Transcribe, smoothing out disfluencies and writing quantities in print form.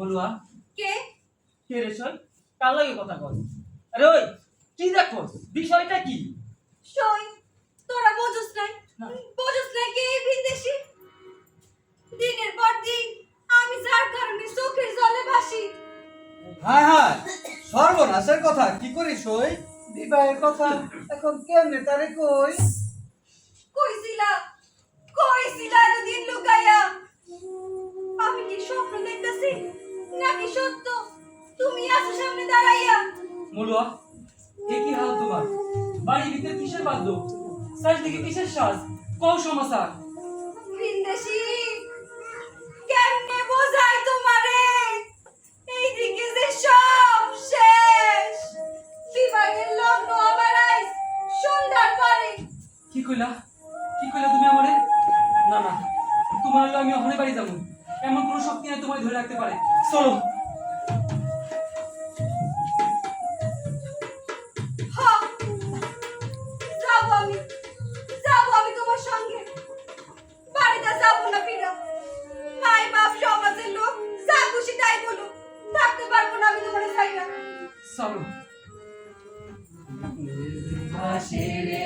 বলুয়া কে কে রে সই কার লাগে কথা কর আরে ওই কি দেখো বিষয়টা কি সই তোরা বোঝস নাই না। বোঝস নাই কে এই বিদেশি দিনের পর দিন আমি যার কারণে চোখের জলে ভাসি হায় হায় সর্বনাশের কথা কি করিস ওই বিবাহের কথা এখন কেমনে তারে কই কইছিলা এতদিন লুকাইয়া আমি কি স্বপ্ন দেখতেছি নাকি সত্য তুমি আছো সামনে দাঁড়াইয়া বলুয়া এ কি হাল তোমার বাড়ির ভিতরে কিসের বাদ্য সাইজ দিকে কিসের সাজ কও সমাচার বিদেশি কেমনে বোঝাই তোমারে এইদিকে যে সব শেষ বিবাহের লগ্ন আমার আইস সন্ধ্যার পরে কি কইলা তুমি আমারে না না তোমার হলে আমি ওখানে বাড়ি যাবো এমন কোনো শক্তি নাই তোমায় ধরে রাখতে পারে চলো হ্যাঁ, যাবো আমি তোমার সঙ্গে বাড়িতে যাবো না ফিরা মাই বাপ সমাজের লোক যা খুশি তাই বলো থাকতে পারবো না আমি তোমার চাই না চলো ভাসে রে